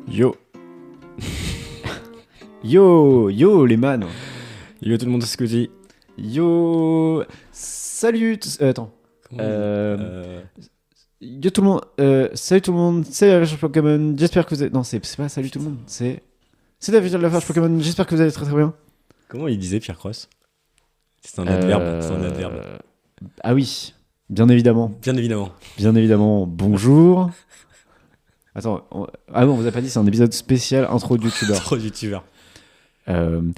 Yo. Yo les man. Yo tout le monde, c'est ce que je dis. Yo. Salut. Attends. Yo tout le monde. Salut tout le monde. C'est la version Pokémon. J'espère que vous êtes. Non, c'est pas salut tout le monde. C'est la version Pokémon. J'espère que vous allez très très bien. Comment il disait Pierre Cross? C'est un adverbe. C'est un adverbe. Ah oui. Bien évidemment. Bien évidemment. Bien évidemment. Bonjour. Attends. Ah non, on vous a pas dit, c'est un épisode spécial intro de youtubeur. Trop youtubeur. Damn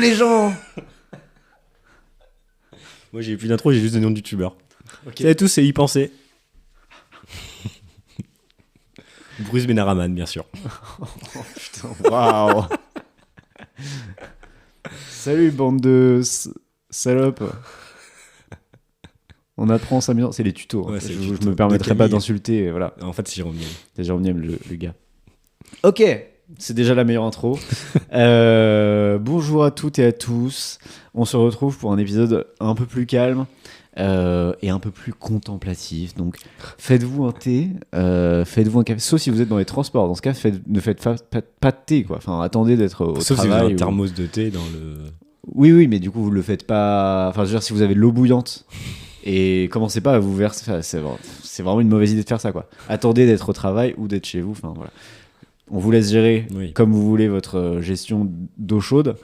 les gens. Moi j'ai plus d'intro, j'ai juste des noms de youtubeurs. Ok. Salut à tous, c'est y penser. Bruce Benaraman, bien sûr. Oh putain, waouh. Salut bande de salopes. On apprend 5 minutes, c'est les tutos. Ouais, Hein. c'est Je les tutos me permettrai de pas Camille. d'insulter, voilà. En fait, c'est Jérôme Niel. C'est Jérôme Niel, le gars. Ok, c'est déjà la meilleure intro. Bonjour à toutes et à tous. On se retrouve pour un épisode un peu plus calme et un peu plus contemplatif. Donc, faites-vous un thé, faites-vous un café. Sauf si vous êtes dans les transports. Dans ce cas, ne faites pas de thé, quoi. Enfin, attendez d'être au Sauf si vous travail. avez un thermos de thé dans le... Oui, mais du coup, vous le faites pas. Enfin, je veux dire, si vous avez de l'eau bouillante et commencez pas à vous verser. Enfin, c'est vraiment une mauvaise idée de faire ça, quoi. Attendez d'être au travail ou d'être chez vous. Enfin, voilà. On vous laisse gérer Oui. comme vous voulez votre gestion d'eau chaude.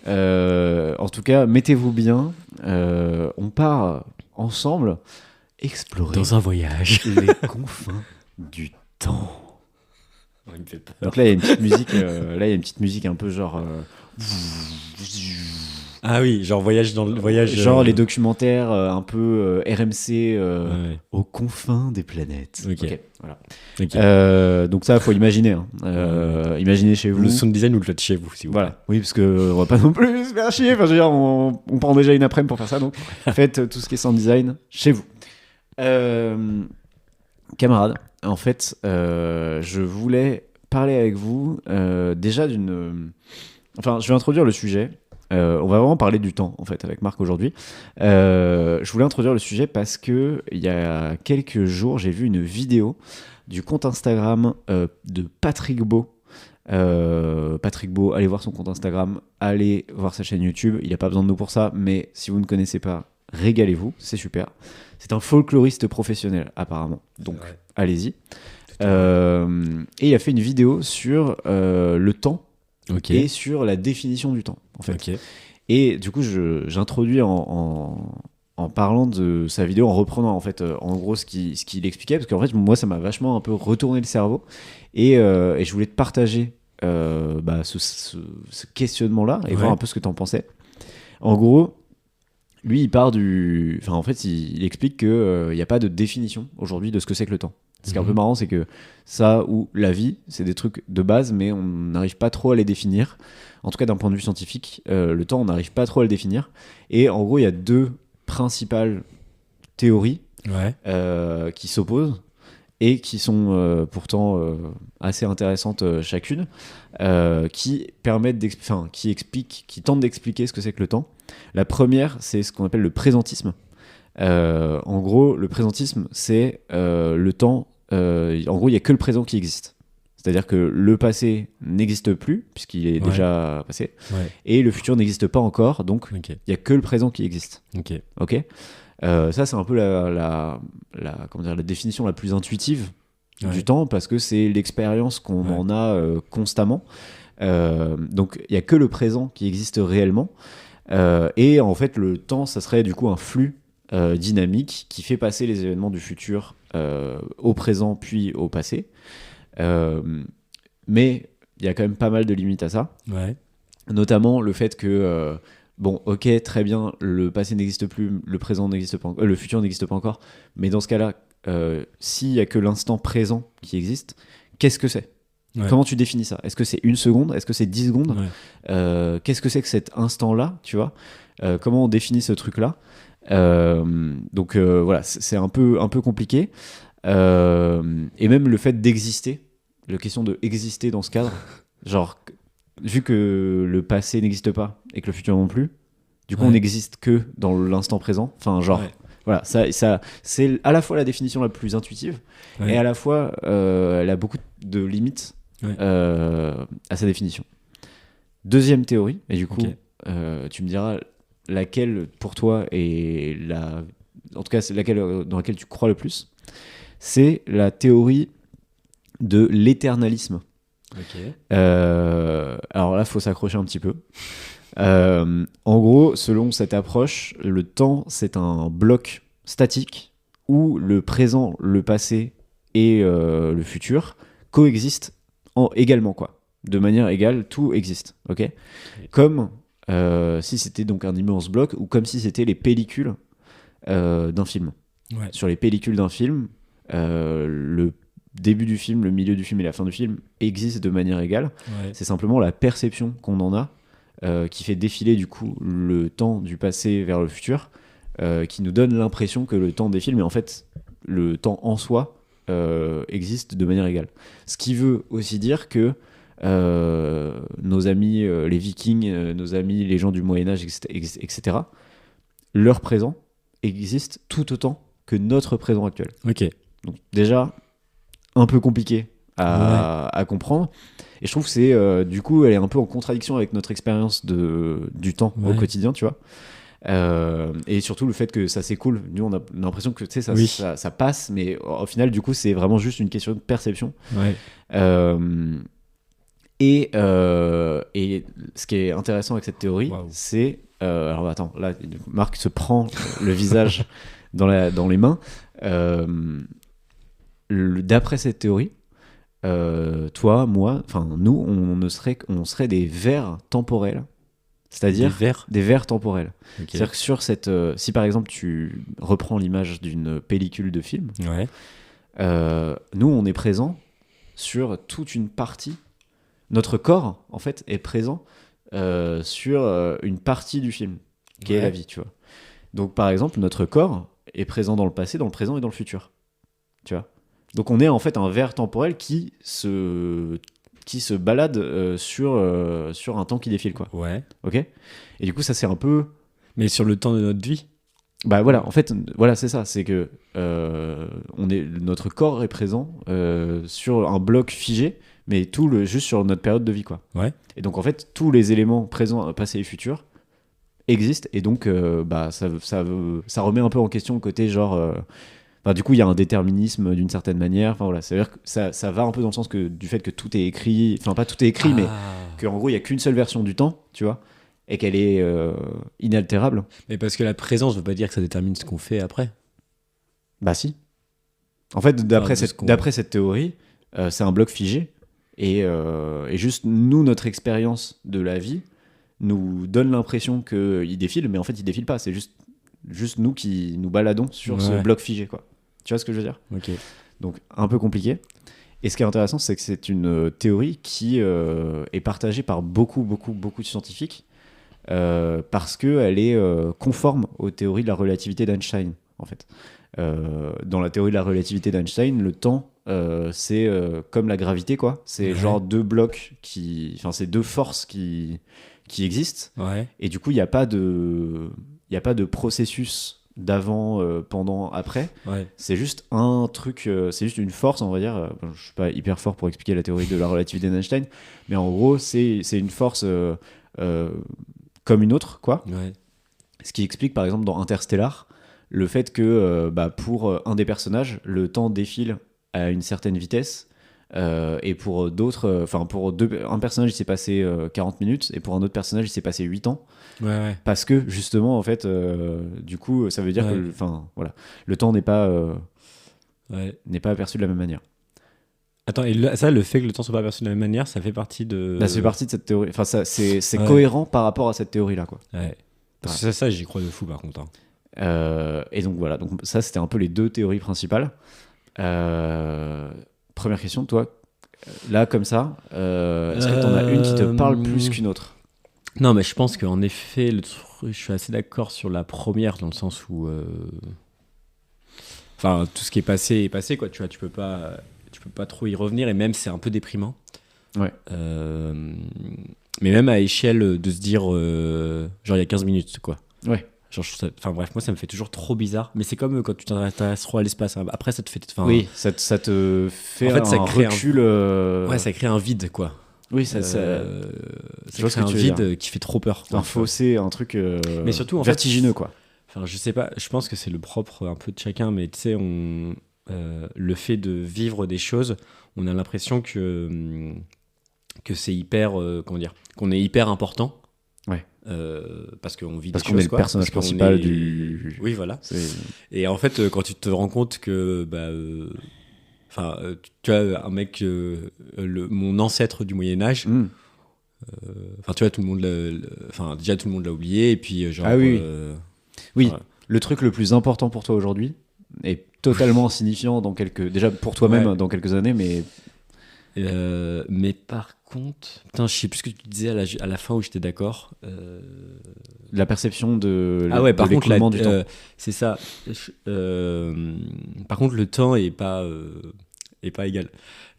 En tout cas, mettez-vous bien. On part ensemble explorer Dans un voyage. les confins du temps. Il me fait peur. Donc là, il y a une petite musique. Là, il y a une petite musique un peu genre. Ah oui, genre voyage dans le voyage... Genre les documentaires un peu RMC Ouais. aux confins des planètes. Ok. Voilà. Ok. Donc ça, faut imaginer. Hein. Imaginez chez vous. Le sound design, vous le faites chez vous, si vous Voilà. Oui, parce que on va pas non plus se faire chier. Enfin, je veux dire, on prend déjà une après-midi pour faire ça. Donc faites tout ce qui est sound design chez vous. Camarades, en fait, je voulais parler avec vous déjà d'une... Enfin, je vais introduire le sujet. On va vraiment parler du temps, en fait, avec Marc aujourd'hui. Je voulais introduire le sujet parce que il y a quelques jours, j'ai vu une vidéo du compte Instagram de Patrick Beau. Patrick Beau, allez voir son compte Instagram, allez voir sa chaîne YouTube. Il n'a pas besoin de nous pour ça, mais si vous ne connaissez pas, régalez-vous, c'est super. C'est un folkloriste professionnel, apparemment. Donc, Ouais. allez-y. Et il a fait une vidéo sur le temps Ok. et sur la définition du temps, en fait. Ok. Et du coup, j'introduis en parlant de sa vidéo, en reprenant en fait, en gros ce qu'il expliquait, parce qu'en fait, moi, ça m'a vachement un peu retourné le cerveau, et je voulais te partager ce questionnement-là, et Ouais. voir un peu ce que t'en pensais. En gros, lui, il part du... Enfin, en fait, il explique qu'il n'y a pas de définition aujourd'hui de ce que c'est que le temps. Ce qui est un peu marrant, c'est que ça ou la vie, c'est des trucs de base, mais on n'arrive pas trop à les définir. En tout cas, d'un point de vue scientifique, le temps, on n'arrive pas trop à le définir. Et en gros, il y a deux principales théories Ouais. qui s'opposent et qui sont pourtant assez intéressantes chacune, qui permettent qui tentent d'expliquer ce que c'est que le temps. La première, c'est ce qu'on appelle le présentisme. En gros, le présentisme, c'est le temps. En gros, il n'y a que le présent qui existe. C'est-à-dire que le passé n'existe plus, puisqu'il est Ouais. déjà passé, Ouais. et le futur n'existe pas encore, donc Ok. il n'y a que le présent qui existe. Ok. Ok. Ça, c'est un peu la définition la plus intuitive Ouais. du temps, parce que c'est l'expérience qu'on Ouais. en a constamment. Donc, il n'y a que le présent qui existe réellement. Et en fait, le temps, ça serait du coup un flux dynamique qui fait passer les événements du futur au présent puis au passé. Mais il y a quand même pas mal de limites à ça. Ouais. Notamment le fait que, bon, ok, très bien, le passé n'existe plus, le présent n'existe pas, le futur n'existe pas encore, mais dans ce cas-là, s'il y a que l'instant présent qui existe, qu'est-ce que c'est ? Ouais. Comment tu définis ça ? Est-ce que c'est 1 seconde ? Est-ce que c'est 10 secondes ? Ouais. Qu'est-ce que c'est que cet instant-là, tu vois ? Comment on définit ce truc-là ? Donc voilà, c'est un peu compliqué. Et même le fait d'exister, la question de exister dans ce cadre, genre, vu que le passé n'existe pas et que le futur non plus, du coup Ouais. on n'existe que dans l'instant présent. Enfin, genre, Ouais. voilà, ça, c'est à la fois la définition la plus intuitive Ouais. et à la fois elle a beaucoup de limites. Ouais. à sa définition. Deuxième théorie, et du coup, Ok. tu me diras laquelle pour toi est en tout cas c'est dans laquelle tu crois le plus, c'est la théorie de l'éternalisme. Ok. Alors là, faut s'accrocher un petit peu. En gros, selon cette approche, le temps, c'est un bloc statique où le présent, le passé et le futur coexistent également, quoi. De manière égale, tout existe, ok. Comme si c'était donc un immense bloc, ou comme si c'était les pellicules d'un film. Ouais. Sur les pellicules d'un film, le début du film, le milieu du film et la fin du film existent de manière égale. Ouais. C'est simplement la perception qu'on en a qui fait défiler du coup le temps du passé vers le futur, qui nous donne l'impression que le temps défile, mais en fait le temps en soi existe de manière égale. Ce qui veut aussi dire que nos amis les Vikings, nos amis les gens du Moyen-Âge, etc., leur présent existe tout autant que notre présent actuel. Ok. Donc déjà, un peu compliqué à comprendre. Et je trouve que c'est, du coup, elle est un peu en contradiction avec notre expérience du temps au Ouais. quotidien, tu vois. Et surtout le fait que ça s'écoule. Nous, on a l'impression que tu sais, Oui. ça passe, mais au final, du coup, c'est vraiment juste une question de perception. Ouais. Et ce qui est intéressant avec cette théorie, Waouh. c'est... alors attends, là, Marc se prend le visage dans les mains. D'après cette théorie, toi, moi, enfin nous, on serait des vers temporels. C'est-à-dire des vers temporels. Ok. C'est-à-dire que sur cette... si par exemple tu reprends l'image d'une pellicule de film, Ouais. nous on est présent sur toute une partie. Notre corps, en fait, est présent sur une partie du film, qui est la vie, tu vois. Donc par exemple, notre corps est présent dans le passé, dans le présent et dans le futur. Tu vois. Donc on est en fait un vers temporel qui se balade sur un temps qui défile, quoi. Ouais. Ok. Et du coup, ça c'est un peu... Mais sur le temps de notre vie. Bah voilà, en fait, voilà, c'est ça. C'est que notre corps est présent sur un bloc figé, mais juste sur notre période de vie, quoi. Ouais. Et donc en fait, tous les éléments présents, passés et futurs existent. Et donc, bah ça remet un peu en question le côté genre... Enfin, du coup, il y a un déterminisme d'une certaine manière. Enfin, voilà, c'est-à-dire que ça va un peu dans le sens du fait que tout est écrit. Enfin, pas tout est écrit, mais qu'en gros, il n'y a qu'une seule version du temps, tu vois, et qu'elle est inaltérable. Mais parce que la présence veut pas dire que ça détermine ce qu'on fait après. Bah si. En fait, d'après Enfin, cette théorie, c'est un bloc figé. Et juste, nous, notre expérience de la vie nous donne l'impression qu'il défile, mais en fait, il défile pas. C'est juste nous qui nous baladons sur ce bloc figé, quoi. Tu vois ce que je veux dire ? Ok. Donc, un peu compliqué. Et ce qui est intéressant, c'est que c'est une théorie qui est partagée par beaucoup de scientifiques parce qu'elle est conforme aux théories de la relativité d'Einstein, en fait. Dans la théorie de la relativité d'Einstein, le temps, c'est comme la gravité, quoi. C'est genre deux blocs enfin, c'est deux forces qui existent. Ouais. Et du coup, il n'y a pas de processus d'avant, pendant, après. Ouais. C'est juste un truc, c'est juste une force, on va dire. Je suis pas hyper fort pour expliquer la théorie de la relativité d'Einstein, mais en gros, c'est une force comme une autre, quoi. Ouais. Ce qui explique, par exemple, dans Interstellar, le fait que pour un des personnages, le temps défile à une certaine vitesse. Et pour d'autres, enfin pour un personnage il s'est passé 40 minutes et pour un autre personnage il s'est passé 8 ans Ouais. parce que justement en fait du coup ça veut dire que voilà, le temps n'est pas aperçu de la même manière. Attends, et le fait que le temps soit pas perçu de la même manière, ça fait partie de... Là, ça fait partie de cette théorie, enfin c'est cohérent par rapport à cette théorie là, quoi. Ouais. Parce que ça j'y crois de fou par contre. Et donc voilà, donc ça c'était un peu les deux théories principales. Première question, toi, là comme ça, est-ce que t'en as une qui te parle plus qu'une autre ? Non, mais je pense qu'en effet, je suis assez d'accord sur la première, dans le sens où... Enfin, tout ce qui est passé, quoi. Tu vois, tu peux pas trop y revenir, et même c'est un peu déprimant. Ouais. Mais même à échelle de se dire, genre il y a 15 minutes, quoi. Ouais. Genre, enfin bref, moi ça me fait toujours trop bizarre. Mais c'est comme quand tu t'intéresses trop à l'espace. Hein. Après, ça te fait. Oui, ça te fait en fait, ça un crée recul. Ouais, ça crée un vide, quoi. Oui, Ça je vois ce crée que un tu veux vide dire. qui fait trop peur. Quoi, Un fossé, un truc mais surtout, en vertigineux, fait, quoi. Enfin, je sais pas, je pense que c'est le propre un peu de chacun, mais tu sais, le fait de vivre des choses, on a l'impression que c'est hyper, comment dire, qu'on est hyper important. Ouais. Parce qu'on vit Parce des qu'on choses, est le quoi. personnage Parce qu'on principal est- du. Oui, voilà. C'est- Et en fait, quand tu te rends compte que, enfin, tu as un mec, mon ancêtre du Moyen Âge. Mm. Enfin, tu vois, tout le monde, enfin, déjà tout le monde l'a oublié, et puis genre. Ah oui. Oui. Enfin, Le truc le plus important pour toi aujourd'hui est totalement insignifiant déjà pour toi-même Ouais. dans quelques années, mais mais par contre, putain, je sais plus ce que tu disais à la fin où j'étais d'accord. la perception Ah ouais, de par contre, l'écoulement du temps. c'est ça. Par contre, le temps est pas égal.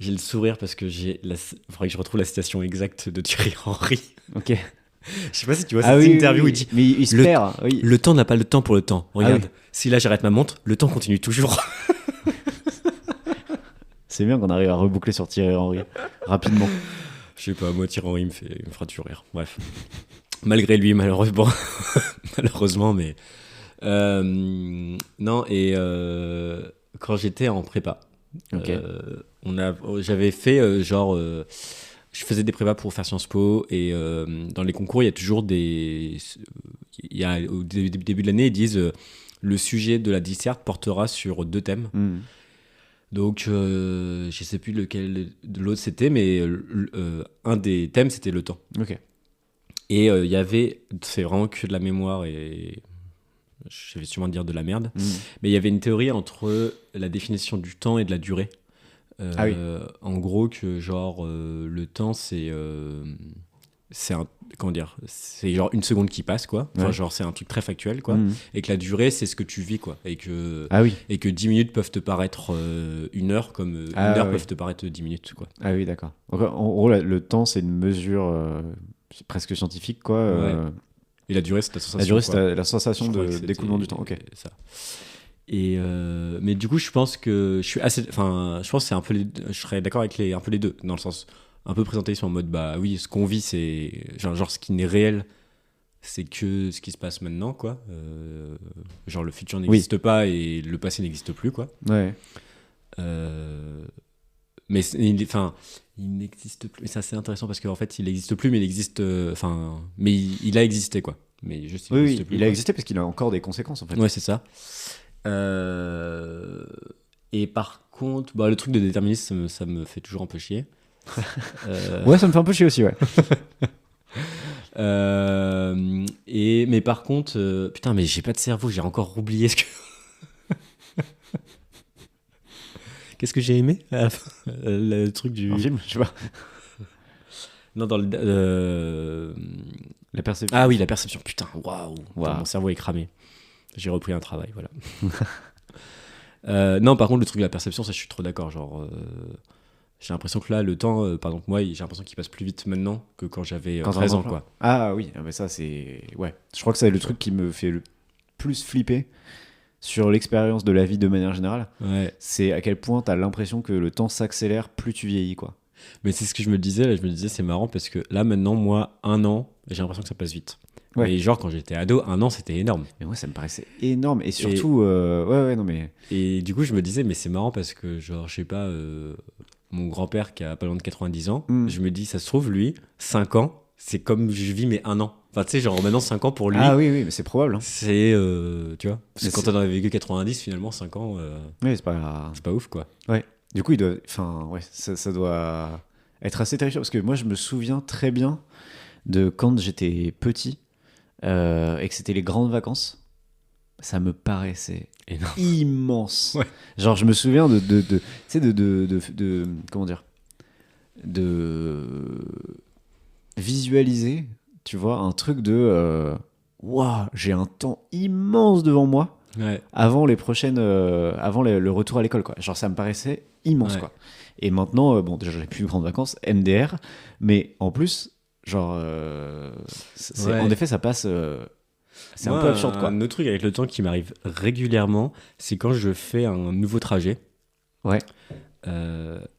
J'ai le sourire parce que faudrait que je retrouve la citation exacte de Thierry Henry. Ok. Je sais pas si tu vois Ah cette oui, interview où oui, il dit mais il se le- perd. Oui. le temps n'a pas le temps pour le temps. Regarde, oui. si là j'arrête ma montre, le temps continue toujours. C'est bien qu'on arrive à reboucler sur Thierry Henry rapidement. Je sais pas, moi Thierry Henry me fera toujours rire. Bref. Malgré lui, malheureusement. Malheureusement, mais. Non, et quand j'étais en prépa, Ok. j'avais fait je faisais des prépas pour faire Sciences Po, et dans les concours, il y a toujours au début de l'année, ils disent le sujet de la disserte portera sur 2 thèmes. Mm. Donc, je sais plus lequel de l'autre c'était, mais un des thèmes, c'était le temps. Ok. Et il y avait, c'est vraiment que de la mémoire, et je vais sûrement dire de la merde, Mm. mais il y avait une théorie entre la définition du temps et de la durée. Ah oui. En gros, que genre, le temps, c'est comment dire, c'est genre une seconde qui passe, quoi. Enfin, Ouais. genre, c'est un truc très factuel, quoi. Mm. Et que la durée, c'est ce que tu vis, quoi. Et que Ah oui. 10 minutes peuvent te paraître 1 heure, comme une Ah heure oui. peuvent te paraître 10 minutes, quoi. Ah oui, d'accord. Donc, en gros, le temps, c'est une mesure presque scientifique, quoi. Et la durée, c'est ta sensation. La durée, quoi. c'est la sensation Je crois que c'était d'écoulement du temps. Ok. ça. Et mais du coup, je pense que je suis assez. Enfin, je pense que c'est un peu je serais d'accord avec un peu les deux, dans le sens un peu présenté en mode bah oui, ce qu'on vit, c'est genre ce qui n'est réel, c'est que ce qui se passe maintenant, quoi. Genre le futur n'existe pas et le passé n'existe plus, quoi. Ouais. Mais il n'existe plus. Et ça, c'est intéressant parce qu'en fait, il n'existe plus, mais il existe. Mais il a existé, quoi. Mais juste, il Oui, n'existe oui, plus, il a quoi. existé parce qu'il a encore des conséquences, en fait. Ouais, c'est ça. Et par contre, bah, le truc de déterminisme, ça me fait toujours un peu chier. Ouais, ça me fait un peu chier aussi, ouais. Mais par contre, putain, mais j'ai pas de cerveau, j'ai encore oublié ce que. Qu'est-ce que j'ai aimé à la fin le truc du. Un film, je sais pas. Non, dans le. La perception. Ah oui, la perception. Putain, waouh. Waouh. Mon cerveau est cramé. J'ai repris un travail, voilà. Non, par contre, le truc de la perception, ça, je suis trop d'accord. Genre, j'ai l'impression que là, le temps, par exemple, moi, j'ai l'impression qu'il passe plus vite maintenant que quand j'avais Quand 13 t'as un ans, enfant. quoi. Ah oui, mais ça, c'est. Ouais. Je crois que c'est le truc qui me fait le plus flipper sur l'expérience de la vie de manière générale. Ouais. C'est à quel point t'as l'impression que le temps s'accélère plus tu vieillis, quoi. Mais c'est ce que je me disais, là, je me disais, c'est marrant parce que là, maintenant, moi, 1 an, j'ai l'impression que ça passe vite. Ouais. Mais genre, quand j'étais ado, 1 an, c'était énorme. Mais moi, ça me paraissait énorme. Et surtout, ouais, non, mais. Et du coup, je me disais, mais c'est marrant parce que, genre, je sais pas, mon grand-père qui a pas loin de 90 ans, je me dis, ça se trouve, lui, 5 ans, c'est comme je vis mes 1 an. Enfin, tu sais, genre, maintenant, 5 ans pour lui. Ah oui, mais c'est probable. Hein. C'est, tu vois, parce Mais que quand c'est- on avait vécu 90, finalement, 5 ans, Oui, c'est pas. c'est pas ouf, quoi. Du coup, enfin, ouais, ça doit être assez terrifiant parce que moi, je me souviens très bien de quand j'étais petit et que c'était les grandes vacances. Ça me paraissait Énorme. immense. Ouais. Genre, je me souviens tu sais, comment dire, de visualiser, tu vois, un truc de, waouh, j'ai un temps immense devant moi. Ouais. Avant le retour à l'école, quoi. Genre, ça me paraissait immense, Ouais. quoi. Et maintenant, bon, déjà, j'ai plus de grandes vacances, MDR, mais en plus, genre, Ouais. en effet, ça passe C'est un peu absurde, quoi. Un autre truc avec le temps qui m'arrive régulièrement, c'est quand je fais un nouveau trajet. Ouais.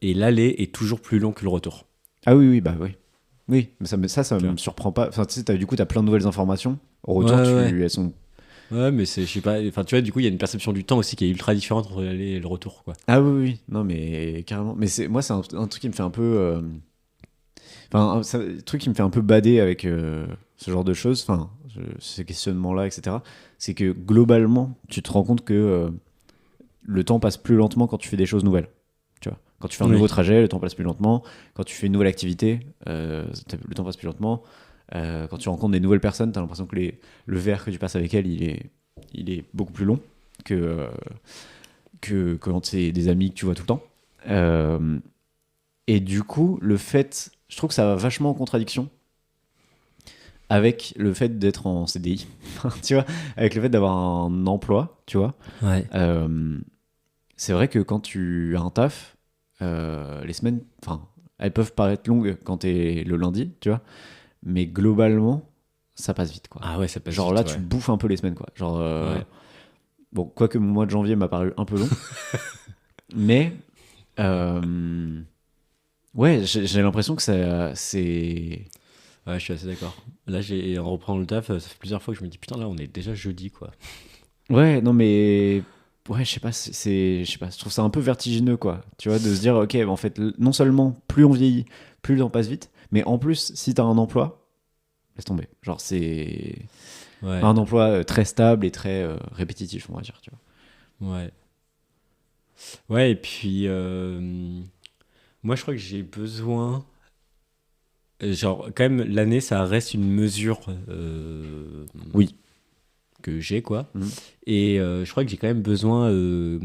Et l'aller est toujours plus long que le retour. Ah oui, oui, bah oui. Oui, mais ça Tu vois. me surprend pas. Enfin, tu sais, du coup, t'as plein de nouvelles informations. Au retour, Ouais. elles sont. Ouais, mais c'est, je sais pas, enfin, tu vois, du coup, il y a une perception du temps aussi qui est ultra différente entre l'aller et le retour, quoi. Ah oui, oui, non, mais carrément. Mais moi, c'est un truc qui me fait un peu. Enfin, un truc qui me fait un peu bader avec ce genre de choses, enfin, ces questionnements-là, etc. C'est que globalement, tu te rends compte que le temps passe plus lentement quand tu fais des choses nouvelles. Tu vois, quand tu fais un Oui. nouveau trajet, le temps passe plus lentement. Quand tu fais une nouvelle activité, le temps passe plus lentement. Quand tu rencontres des nouvelles personnes, tu as l'impression que le verre que tu passes avec elles, il est beaucoup plus long que quand c'est des amis que tu vois tout le temps. Et du coup, je trouve que ça va vachement en contradiction avec le fait d'être en CDI, tu vois, avec le fait d'avoir un emploi, tu vois. Ouais. C'est vrai que quand tu as un taf, les semaines, enfin, elles peuvent paraître longues quand t'es le lundi, tu vois, mais globalement, ça passe vite, quoi. Ah ouais, ça passe Genre vite, là, ouais. tu bouffes un peu les semaines, quoi. Genre, Ouais. bon, quoique mon mois de janvier m'a paru un peu long, mais ouais, j'ai l'impression que c'est. Ouais, je suis assez d'accord. Là, en reprenant le taf, ça fait plusieurs fois que je me dis, putain, là, on est déjà jeudi, quoi. Ouais, non, mais. Ouais, je sais pas, je sais pas, je trouve ça un peu vertigineux, quoi. Tu vois, de se dire, ok, en fait, non seulement plus on vieillit, plus le temps passe vite, mais en plus, si t'as un emploi, laisse tomber. Genre, c'est Ouais, un emploi très stable et très répétitif, on va dire, tu vois. ouais. Ouais, et puis, moi, je crois que j'ai besoin. Genre, quand même, l'année, ça reste une mesure Oui. que j'ai, quoi. Mhm. Et je crois que j'ai quand même besoin, tu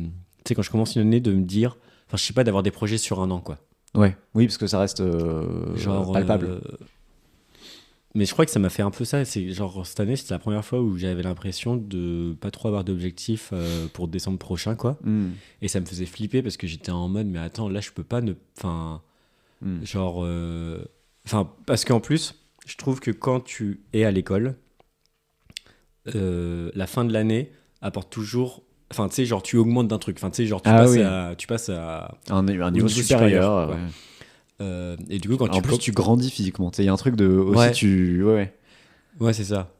sais, quand je commence une année, de me dire, enfin, je sais pas, d'avoir des projets sur un an, quoi. Ouais, oui, parce que ça reste Genre. palpable. Mais je crois que ça m'a fait un peu ça. C'est genre, cette année, c'était la première fois où j'avais l'impression de pas trop avoir d'objectifs pour décembre prochain, quoi. Mhm. Et ça me faisait flipper parce que j'étais en mode, mais attends, là, je peux pas ne. Enfin, Mhm. genre. Enfin, parce qu'en plus, je trouve que quand tu es à l'école, la fin de l'année apporte toujours. Enfin, tu sais, genre, tu augmentes d'un truc. Enfin, tu sais, genre, Ah oui, tu passes à un au niveau supérieur. quoi. Ouais. Et du coup, quand En plus, tu grandis physiquement. Tu sais, il y a un truc de. Aussi, Ouais, Ouais. ouais, c'est ça.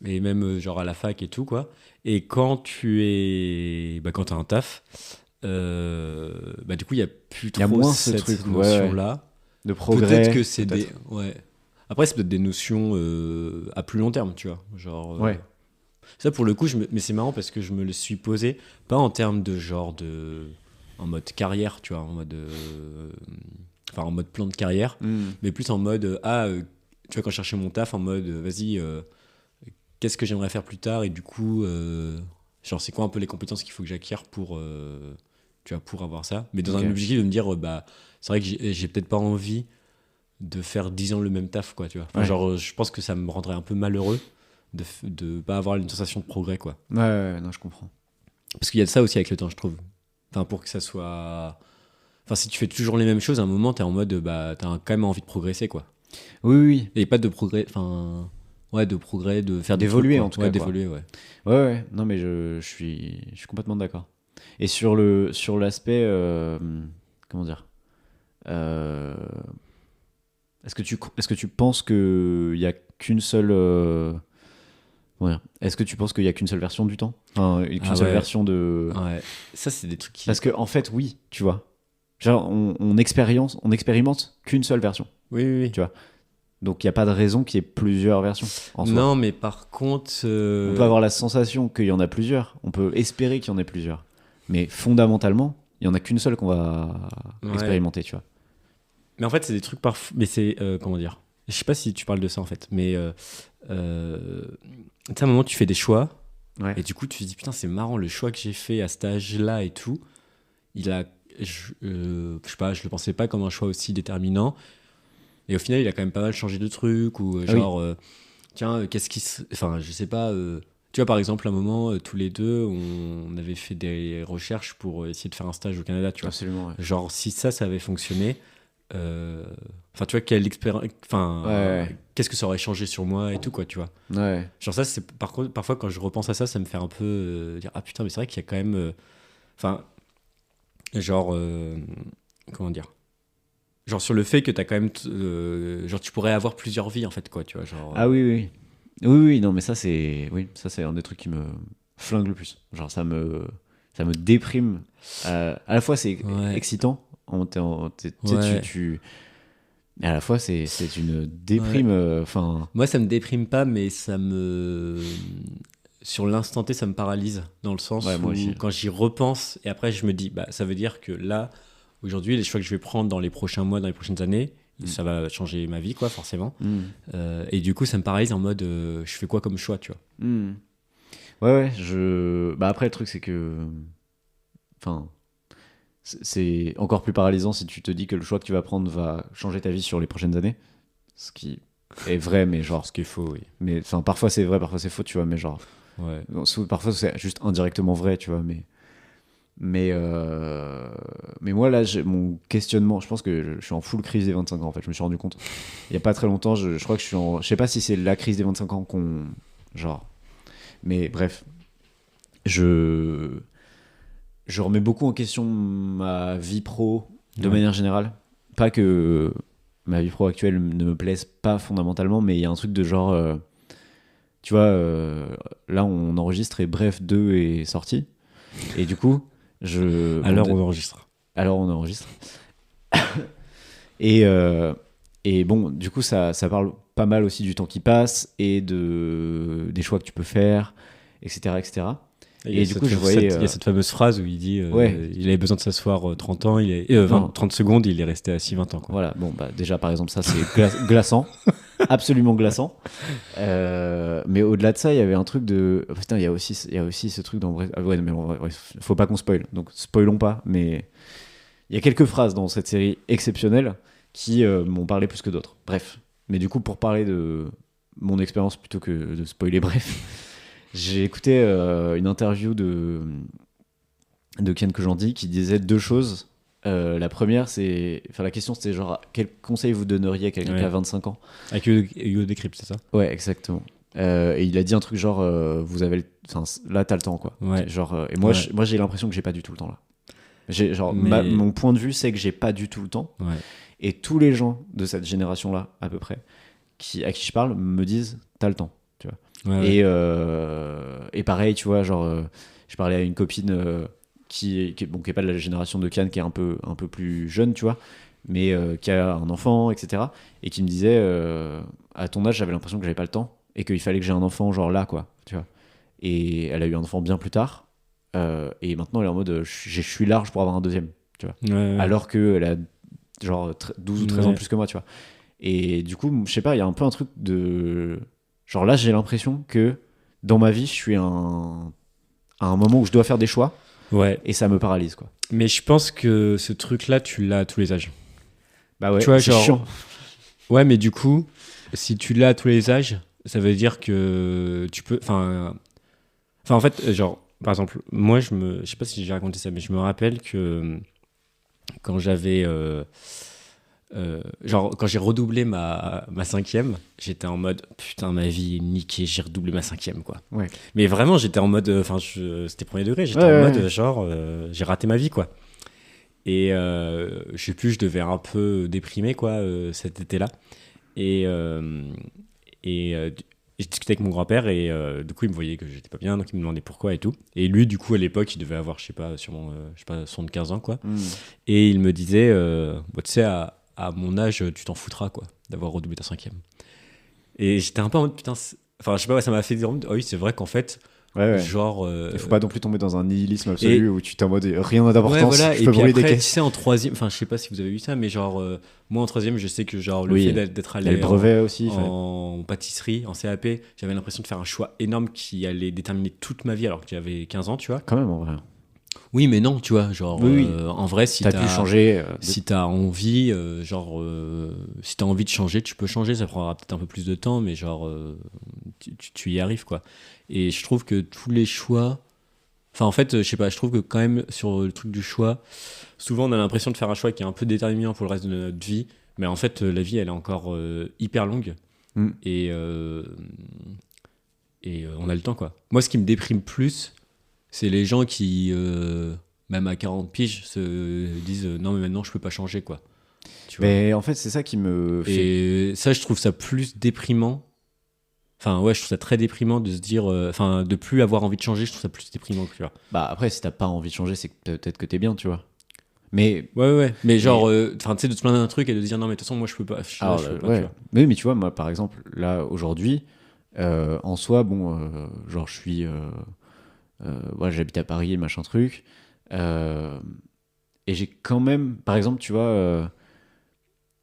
Et même, genre, à la fac et tout, quoi. Et quand tu es. Bah, quand t'as un taf, bah, du coup, il y a plus Il y a trop moins ce cette truc, ouais. notion-là. De progrès. Peut-être que c'est des. Peut-être. Ouais. Après, c'est peut-être des notions à plus long terme, tu vois. Genre. Ouais. Ça, pour le coup, mais c'est marrant parce que je me le suis posé, pas en termes de genre de. En mode carrière, tu vois, en mode. Enfin, en mode plan de carrière, Mhm. mais plus en mode. Tu vois, quand je cherchais mon taf, en mode, vas-y, qu'est-ce que j'aimerais faire plus tard, et du coup, genre, c'est quoi un peu les compétences qu'il faut que j'acquière pour. Tu vois, pour avoir ça. Mais dans Ok. un objectif de me dire, bah, c'est vrai que j'ai peut-être pas envie de faire 10 ans le même taf, quoi, tu vois. Enfin, Ouais. genre, je pense que ça me rendrait un peu malheureux de pas avoir une sensation de progrès, quoi. Ouais, ouais, non, je comprends. Parce qu'il y a de ça aussi avec le temps, je trouve. Enfin, pour que ça soit. Enfin, si tu fais toujours les mêmes choses, à un moment, t'es en mode, bah, t'as quand même envie de progresser, quoi. Oui, oui, Et pas de progrès. Enfin. Ouais, de progrès, de faire des d'évoluer trucs, en quoi. tout Ouais, cas, quoi. d'évoluer, ouais. Ouais, ouais, non, mais je suis complètement d'accord. Et sur l'aspect, comment dire, euh, est-ce que tu penses qu'il y a qu'une seule, comment dire, est-ce que tu penses qu'il y a qu'une seule version du temps, enfin, qu'une Ah seule ouais. version de, Ouais. Ça, c'est des trucs qui. parce que en fait, oui, tu vois, genre on expérimente qu'une seule version, Oui, oui, oui. tu vois. Donc il n'y a pas de raison qu'il y ait plusieurs versions en soi. Non, mais par contre. On peut avoir la sensation qu'il y en a plusieurs, on peut espérer qu'il y en ait plusieurs. Mais fondamentalement, il n'y en a qu'une seule qu'on va Ouais. expérimenter, tu vois. Mais en fait, c'est des trucs parfois. Mais c'est. Comment dire. Je sais pas si tu parles de ça, en fait. Mais. Tu sais, à un moment, tu fais des choix. Ouais. Et du coup, tu te dis, putain, c'est marrant, le choix que j'ai fait à cet âge-là et tout, il a. Je sais pas, je le pensais pas comme un choix aussi déterminant. Et au final, il a quand même pas mal changé de trucs. Ou Ah oui. genre, tiens, qu'est-ce qui se. Enfin, je sais pas. Tu vois, par exemple, à un moment, tous les deux, on avait fait des recherches pour essayer de faire un stage au Canada, tu vois. Absolument, ouais. Genre, si ça avait fonctionné, Enfin, tu vois, quelle expérience. Enfin, Ouais. qu'est-ce que ça aurait changé sur moi et tout, quoi, tu vois. Ouais. Genre, ça, c'est. Par contre, parfois, quand je repense à ça, ça me fait un peu dire, ah putain, mais c'est vrai qu'il y a quand même. Enfin, genre. Comment dire? Genre, sur le fait que t'as quand même. Genre, tu pourrais avoir plusieurs vies, en fait, quoi, tu vois. Genre. Ah oui, oui. Oui, oui, non, mais ça, c'est. Oui, ça, c'est un des trucs qui me flingue le plus. Genre, ça me déprime. À la fois, c'est Ouais. excitant. Tu sais, Ouais. et à la fois, c'est une Ouais. déprime. Enfin. Moi, ça me déprime pas, mais ça me. Sur l'instant T, ça me paralyse. Dans le Ouais, sens moi aussi. où, quand j'y repense, et après, je me dis, bah, ça veut dire que là, aujourd'hui, les choix que je vais prendre dans les prochains mois, dans les prochaines années, Mm. ça va changer ma vie, quoi, forcément. Mm. Et du coup, ça me paralyse en mode, je fais quoi comme choix, tu vois. Mm. Ouais, ouais, Bah, après, le truc, c'est que. Enfin. C'est encore plus paralysant si tu te dis que le choix que tu vas prendre va changer ta vie sur les prochaines années. Ce qui est vrai, mais genre. Ce qui est faux, oui. Mais enfin, parfois c'est vrai, parfois c'est faux, tu vois. Mais genre. Ouais. Parfois c'est juste indirectement vrai, tu vois. Mais moi, là, j'ai mon questionnement. Je pense que je suis en full crise des 25 ans, en fait. Je me suis rendu compte. Il y a pas très longtemps, je crois que je suis en. Je sais pas si c'est la crise des 25 ans qu'on. Genre. Mais bref. Je. Je remets beaucoup en question ma vie pro de Ouais. manière générale. Pas que ma vie pro actuelle ne me plaise pas fondamentalement, mais il y a un truc de genre. Tu vois, là, on enregistre et Bref 2 est sorti. Et du coup, Alors, on enregistre. alors on enregistre. Et, euh, et bon, du coup, ça parle pas mal aussi du temps qui passe et des choix que tu peux faire, etc. etc. Et du coup, je voyais. Il y a cette fameuse phrase où il dit Ouais. il avait besoin de s'asseoir 30 ans, 30 secondes, il est resté assis 20 ans. Quoi. Voilà, bon, bah, déjà, par exemple, ça, c'est glaçant. Absolument glaçant. Mais au-delà de ça, il y avait un truc de. Oh, putain, il y a aussi ce truc dans. Ah ouais, mais faut pas qu'on spoil. Donc, spoilons pas. Mais il y a quelques phrases dans cette série exceptionnelle qui m'ont parlé plus que d'autres. Bref. Mais du coup, pour parler de mon expérience plutôt que de spoiler, bref, j'ai écouté une interview de Ken Kojandi qui disait deux choses. La première, c'est. Enfin, la question, c'était genre, quel conseil vous donneriez à quelqu'un qui a Ouais. 25 ans? Avec Hugo Décrypte, c'est ça? Ouais, exactement. Et il a dit un truc genre, vous avez. Enfin, là, t'as le temps, quoi. Ouais. Genre, et moi, Ouais. moi j'ai l'impression que j'ai pas du tout le temps, là. Genre, Mais- mon point de vue, c'est que j'ai pas du tout le temps. Ouais. Et tous les gens de cette génération-là, à peu près, à qui je parle, me disent, t'as le temps. Tu vois. Ouais, ouais. Et pareil, tu vois, genre, je parlais à une copine bon, qui est pas de la génération de Cannes, qui est un peu plus jeune, tu vois, mais qui a un enfant, etc. Et qui me disait, à ton âge, j'avais l'impression que j'avais pas le temps et qu'il fallait que j'ai un enfant, genre là, quoi, tu vois. Et elle a eu un enfant bien plus tard. Et maintenant, elle est en mode, je suis large pour avoir un deuxième, tu vois. Ouais, ouais. Alors qu'elle a genre 12 ou 13 ans Ouais. plus que moi, tu vois. Et du coup, je sais pas, il y a un peu un truc de. Genre là, j'ai l'impression que dans ma vie, je suis à un moment où je dois faire des choix Ouais. et ça me paralyse, quoi. Mais je pense que ce truc-là, tu l'as à tous les âges. Bah ouais, Tu vois, c'est genre- chiant. Ouais, mais du coup, si tu l'as à tous les âges, ça veut dire que tu peux. Enfin, en fait, genre, par exemple, moi, je sais pas si j'ai raconté ça, mais je me rappelle que quand j'avais. Genre, quand j'ai redoublé ma cinquième, j'étais en mode putain, ma vie est niquée, j'ai redoublé ma cinquième, quoi. Ouais. Mais vraiment, j'étais en mode. Enfin, c'était premier degré, j'étais Ouais, en ouais, mode ouais. genre, j'ai raté ma vie, quoi. Et je sais plus, je devais un peu déprimer, quoi, cet été-là. Et, euh, et je discutais avec mon grand-père et du coup, il me voyait que j'étais pas bien, donc il me demandait pourquoi et tout. Et lui, du coup, à l'époque, il devait avoir, je sais pas, sûrement, je sais pas, 75 ans, quoi. Hmm. Et il me disait, bah, tu sais, à mon âge, tu t'en foutras, quoi, d'avoir redoublé ta cinquième. Et j'étais un peu en mode, putain, enfin, je sais pas, ouais, ça m'a fait dire, oh oui, c'est vrai qu'en fait, Ouais, ouais. genre. Il faut pas non plus tomber dans un nihilisme absolu où tu t'es en mode rien n'a d'importance, Ouais, voilà. je Et peux puis brûler après, des tu caisses. sais, en troisième, enfin, je sais pas si vous avez vu ça, mais genre, moi en troisième, je sais que genre le Oui. fait d'être Il y a allé le brevet aussi. en pâtisserie, en CAP, j'avais l'impression de faire un choix énorme qui allait déterminer toute ma vie alors que j'avais 15 ans, tu vois. Quand même, en vrai. Oui, mais non, tu vois, genre, Oui, oui. en vrai, si T'as pu changer. si t'as envie, si t'as envie de changer, tu peux changer, ça prendra peut-être un peu plus de temps, mais genre, tu y arrives, quoi. Et je trouve que tous les choix Enfin, en fait, je sais pas, je trouve que quand même, sur le truc du choix, souvent on a l'impression de faire un choix qui est un peu déterminant pour le reste de notre vie. Mais en fait, la vie, elle est encore hyper longue. Mm. Et, on a le temps, quoi. Moi, ce qui me déprime plus, c'est les gens qui, même à 40 piges, se disent non, mais maintenant, je peux pas changer, quoi. Tu vois. Mais en fait, c'est ça qui me fait. Et ça, je trouve ça plus déprimant. Enfin, ouais, je trouve ça très déprimant de se dire. Enfin, de plus avoir envie de changer, je trouve ça plus déprimant, tu vois. Bah, après, si t'as pas envie de changer, c'est que peut-être que t'es bien, tu vois. Mais. Ouais. Mais genre, enfin, tu sais, de te plaindre d'un truc et de se dire non, mais de toute façon, moi, je peux pas. Alors, Je peux pas, ouais. tu vois. Mais tu vois, moi, par exemple, là, aujourd'hui, en soi, bon, genre, je suis. Voilà, j'habite à Paris, machin truc. Euh, et j'ai quand même. Par exemple, tu vois.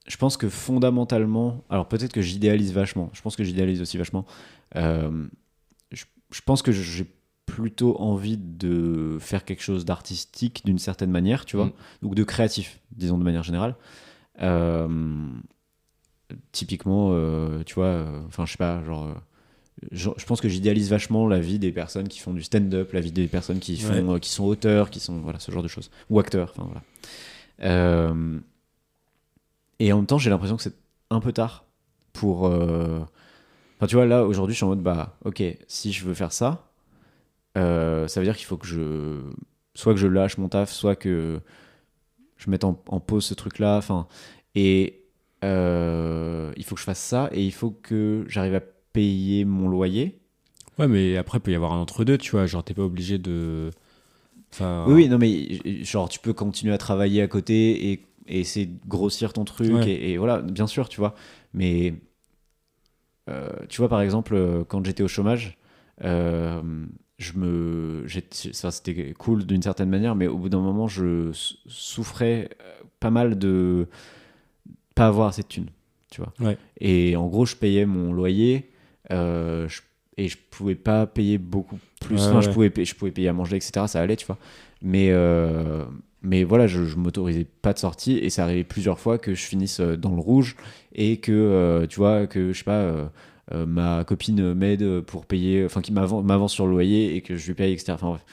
Je pense que fondamentalement, alors peut-être que j'idéalise vachement, je pense que j'idéalise aussi vachement, euh, je pense que j'ai plutôt envie de faire quelque chose d'artistique d'une certaine manière, tu vois, Mm. ou de créatif, disons de manière générale. Euh, Typiquement, tu vois, enfin je sais pas, genre, je pense que j'idéalise vachement la vie des personnes qui font du stand-up, la vie des personnes qui font, qui sont auteurs, qui sont, voilà, ce genre de choses, ou acteurs, enfin voilà. Euh, Et en même temps, j'ai l'impression que c'est un peu tard pour. Enfin, tu vois, là, aujourd'hui, je suis en mode, bah, ok, si je veux faire ça, ça veut dire qu'il faut que je. Soit que je lâche mon taf, soit que je mette en pause ce truc-là. Enfin, et il faut que je fasse ça, et il faut que j'arrive à payer mon loyer. Ouais, mais après, il peut y avoir un entre-deux, tu vois. Genre, t'es pas obligé de. Oui, Enfin. oui, non, mais genre, tu peux continuer à travailler à côté et essayer de grossir ton truc, Ouais. et voilà, bien sûr, tu vois. Mais tu vois, par exemple, quand j'étais au chômage, euh, ça, c'était cool d'une certaine manière, mais au bout d'un moment, je souffrais pas mal de pas avoir assez de thunes, tu vois. Ouais. Et en gros, je payais mon loyer, et je pouvais pas payer beaucoup plus. Enfin, Ouais. je pouvais payer à manger, etc. Ça allait, tu vois. Mais, mais voilà, je m'autorisais pas de sortie, et ça arrivait plusieurs fois que je finisse dans le rouge, et que, tu vois, que je sais pas. Ma copine m'aide pour payer, enfin qui m'avance sur le loyer et que je lui paye, etc. Enfin bref.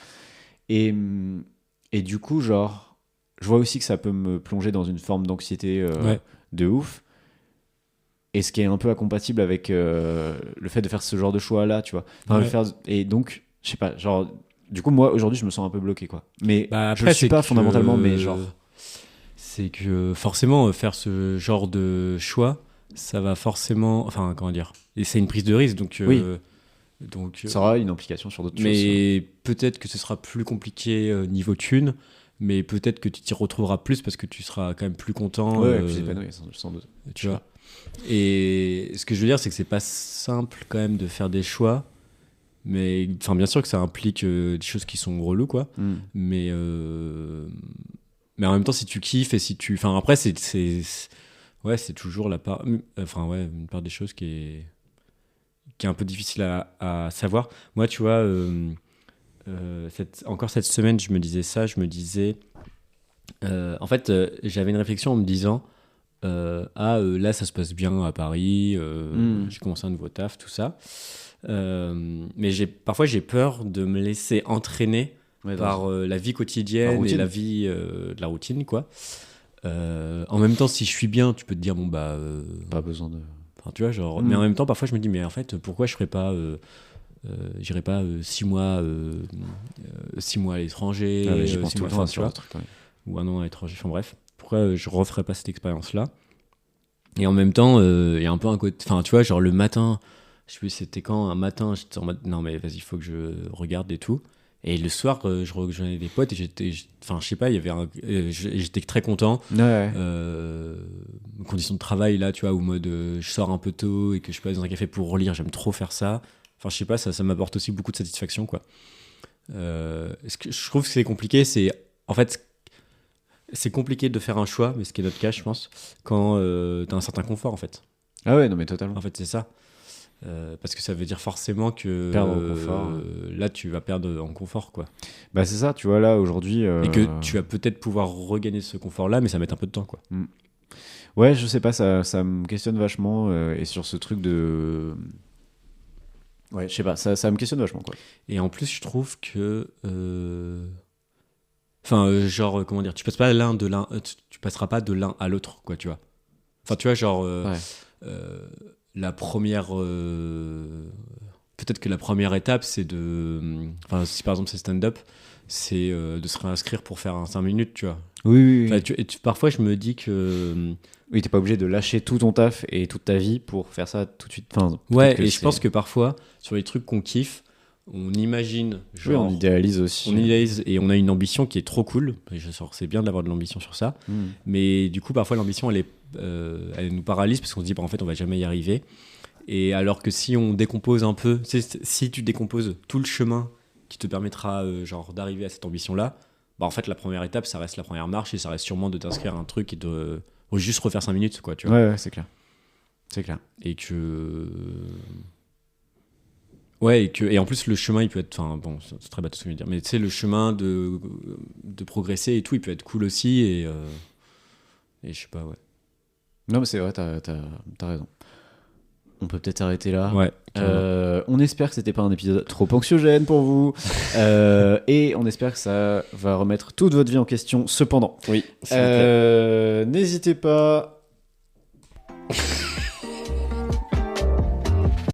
Et du coup, genre, je vois aussi que ça peut me plonger dans une forme d'anxiété Ouais. de ouf. Et ce qui est un peu incompatible avec le fait de faire ce genre de choix-là, tu vois. Enfin, Ouais. et donc, je sais pas, genre, du coup, moi, aujourd'hui, je me sens un peu bloqué, quoi. Mais Bah je le après, suis pas fondamentalement, mais genre. c'est que forcément, faire ce genre de choix, ça va forcément. Enfin, comment dire. Et c'est une prise de risque, donc. Oui, Donc, ça aura une implication sur d'autres choses. mais peut-être que ce sera plus compliqué niveau thune, mais peut-être que tu t'y retrouveras plus parce que tu seras quand même plus content. Ouais, plus épanoui, sans doute. Tu vois. Et ce que je veux dire, c'est que c'est pas simple quand même de faire des choix. Mais enfin, bien sûr que ça implique des choses qui sont reloues, quoi. Hmm. Mais en même temps, si tu kiffes et si tu. Enfin, après, ouais, c'est toujours la part. Enfin, ouais, une part des choses qui est un peu difficile à savoir. Moi, tu vois, encore cette semaine, je me disais ça. Je me disais. En fait, j'avais une réflexion en me disant là, ça se passe bien à Paris. J'ai commencé un nouveau taf, tout ça. Mais parfois, j'ai peur de me laisser entraîner Ouais, par la vie la quotidienne et routine. la vie de la routine, quoi. En même temps, si je suis bien, tu peux te dire, bon, bah. Pas besoin de. Enfin, tu vois, genre. Mais en même temps, parfois, je me dis, mais en fait, pourquoi je ferais pas. J'irais pas 6 mois à l'étranger, Ah, mais j'y pense 6 tout mois, le temps à enfin, ce tu genre vois, de truc. Ouais. ou un an à l'étranger. Enfin bref, pourquoi je referais pas cette expérience-là? Et en même temps, il y a un peu un côté. Enfin, tu vois, genre le matin, je sais plus c'était quand, un matin, j'étais en mode non, mais vas-y, il faut que je regarde et tout. Et le soir, je rejoignais des potes et enfin, je sais pas, il y avait j'étais très content. Ouais. Conditions de travail là, tu vois, où mode je sors un peu tôt et que je passe dans un café pour relire, j'aime trop faire ça. Enfin, je sais pas, ça m'apporte aussi beaucoup de satisfaction, quoi. Ce que je trouve que c'est compliqué, c'est en fait c'est compliqué de faire un choix, mais ce qui est notre cas, je pense, quand t'as un certain confort, en fait. Ah ouais, non, mais totalement. En fait, c'est ça. Parce que ça veut dire forcément que Perdre au confort. là, tu vas perdre en confort, quoi. Bah, c'est ça, tu vois, là, aujourd'hui. Et que tu vas peut-être pouvoir regagner ce confort-là, mais ça va mettre un peu de temps, quoi. Ouais, je sais pas, ça me questionne vachement. Et sur ce truc de. Ouais, je sais pas, ça me questionne vachement, quoi. Et en plus, je trouve que. Enfin, genre, comment dire, tu tu passeras pas de l'un à l'autre, quoi, tu vois. Enfin, tu vois, genre, Ouais. la première. Peut-être que la première étape, c'est de. Enfin, si par exemple c'est stand-up, c'est de se réinscrire pour faire un 5 minutes, tu vois. Oui, oui, Enfin, oui. parfois, je me dis que. Oui, t'es pas obligé de lâcher tout ton taf et toute ta vie pour faire ça tout de suite. Enfin, peut-être Ouais, que et je pense que parfois, sur les trucs qu'on kiffe, on imagine, Oui, on genre. idéalise aussi. On idéalise et on a une ambition qui est trop cool. Et c'est bien d'avoir de l'ambition sur ça. Hmm. Mais du coup, parfois, l'ambition, elle nous paralyse parce qu'on se dit, bah, en fait, on va jamais y arriver. Et alors que si on décompose un peu, si tu décomposes tout le chemin qui te permettra genre d'arriver à cette ambition-là, bah en fait, la première étape, ça reste la première marche et ça reste sûrement de t'inscrire à un truc et de juste refaire 5 minutes, quoi, tu vois. Ouais, ouais, c'est clair. C'est clair. Et que. Ouais, et en plus, le chemin, il peut être. Enfin, bon, c'est très bateau ce que je veux dire, mais tu sais, le chemin de progresser et tout, il peut être cool aussi. Et je sais pas, ouais. Non, mais c'est vrai, t'as raison. On peut peut-être arrêter là. Ouais, carrément. On espère que c'était pas un épisode trop anxiogène pour vous. Et on espère que ça va remettre toute votre vie en question. Cependant, Oui, s'il vous plaît. n'hésitez pas